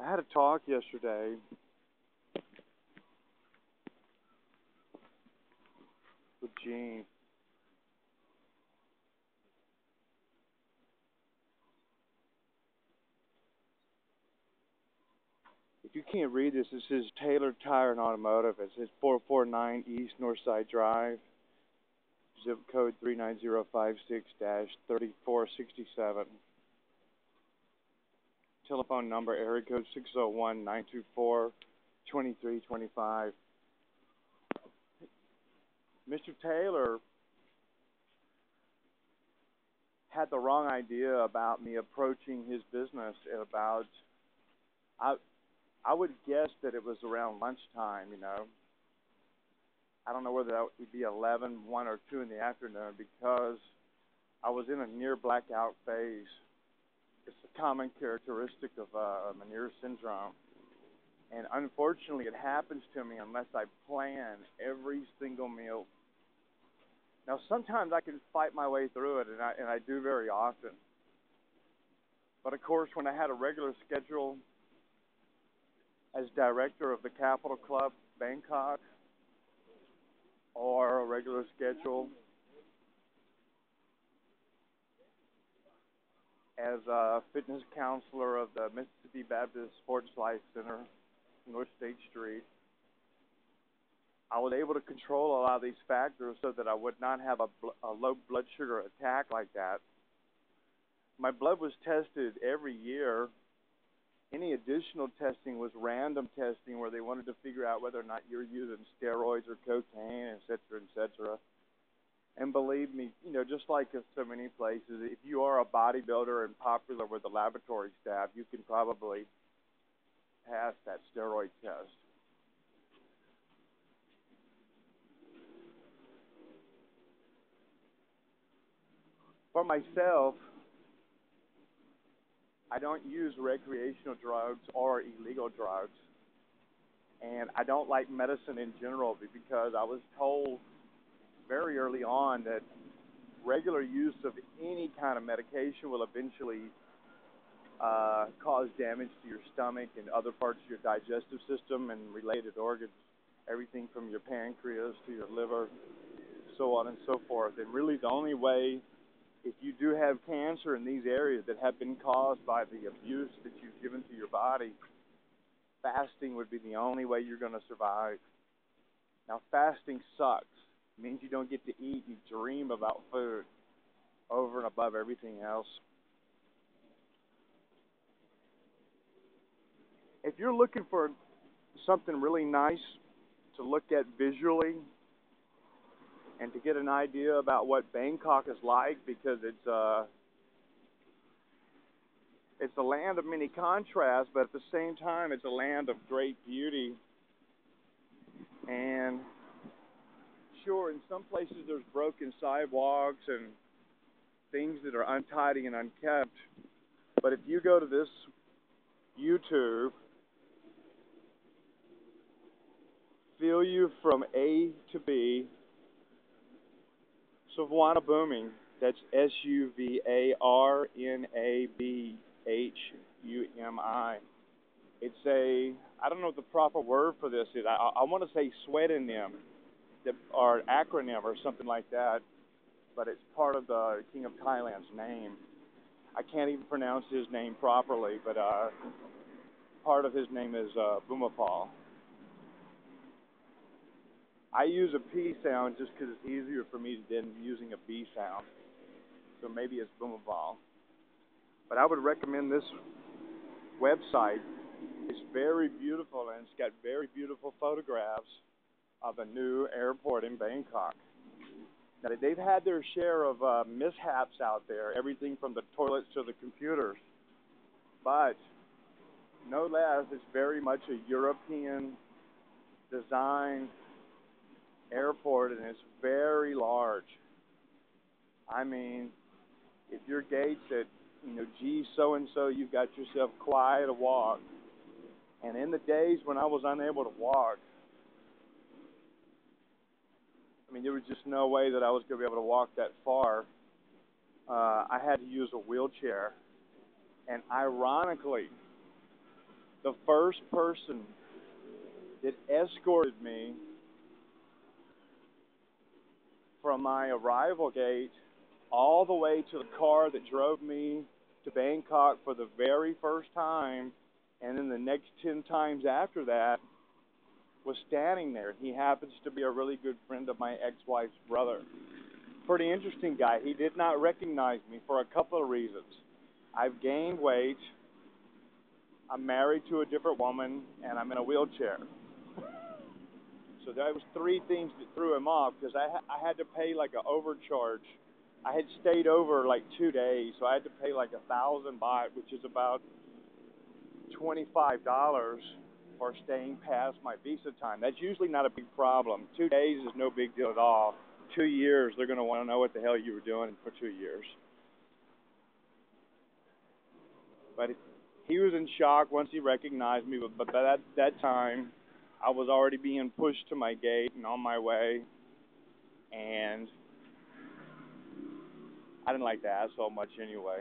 I had a talk yesterday with Gene. If you can't read this, this is Taylor Tire and Automotive. It says 449 East Northside Drive, zip code 39056-3467. Telephone number area code 601-924-2325. Mr. Taylor had the wrong idea about me approaching his business at about I I would guess that it was around lunchtime. I don't know whether that would be 11, 1, or 2 in the afternoon because I was in a near blackout phase. It's a common characteristic of Meniere's syndrome. And unfortunately, it happens to me unless I plan every single meal. Now, sometimes I can fight my way through it, and I do very often. But of course, when I had a regular schedule as director of the Capital Club Bangkok, or a regular schedule as a fitness counselor of the Mississippi Baptist Sports Life Center, North State Street, I was able to control a lot of these factors so that I would not have a low blood sugar attack like that. My blood was tested every year. Any additional testing was random testing where they wanted to figure out whether or not you're using steroids or cocaine, et cetera, et cetera. And believe me, just like in so many places, if you are a bodybuilder and popular with the laboratory staff, you can probably pass that steroid test. For myself, I don't use recreational drugs or illegal drugs. And I don't like medicine in general because I was told very early on that regular use of any kind of medication will eventually cause damage to your stomach and other parts of your digestive system and related organs, everything from your pancreas to your liver, so on and so forth. And really, the only way, if you do have cancer in these areas that have been caused by the abuse that you've given to your body, fasting would be the only way you're going to survive. Now, fasting sucks. It means you don't get to eat. You dream about food over and above everything else. If you're looking for something really nice to look at visually and to get an idea about what Bangkok is like, because it's a land of many contrasts, but at the same time, it's a land of great beauty. And sure, in some places there's broken sidewalks and things that are untidy and unkept. But if you go to this YouTube, feel you from A to B, Savannah Booming. That's SUVARNABHUMI. It's I don't know what the proper word for this is. I want to say pseudonym or acronym or something like that, but it's part of the King of Thailand's name. I can't even pronounce his name properly, but part of his name is Bhumipal. I use a P sound just because it's easier for me than using a B sound. So maybe it's Bhumipal. But I would recommend this website. It's very beautiful and it's got very beautiful photographs of a new airport in Bangkok. Now, they've had their share of mishaps out there, everything from the toilets to the computers. But no less, it's very much a European design airport, and it's very large. I mean, if your gate's at, G so and so, you've got yourself quite a walk. And in the days when I was unable to walk, I mean, there was just no way that I was going to be able to walk that far. I had to use a wheelchair. And ironically, The first person that escorted me from my arrival gate all the way to the car that drove me to Bangkok for the very first time, and then the next 10 times after that, was standing there. He happens to be a really good friend of my ex-wife's brother. Pretty interesting guy. He did not recognize me for a couple of reasons. I've gained weight, I'm married to a different woman, and I'm in a wheelchair. So that was three things that threw him off, because I had to pay like an overcharge. I had stayed over like 2 days, so I had to pay like 1,000 baht, which is about $25 for staying past my visa time. That's usually not a big problem. 2 days is no big deal at all. 2 years, they're going to want to know what the hell you were doing for 2 years. But he was in shock once he recognized me. But by that time, I was already being pushed to my gate and on my way. And I didn't like the asshole much anyway.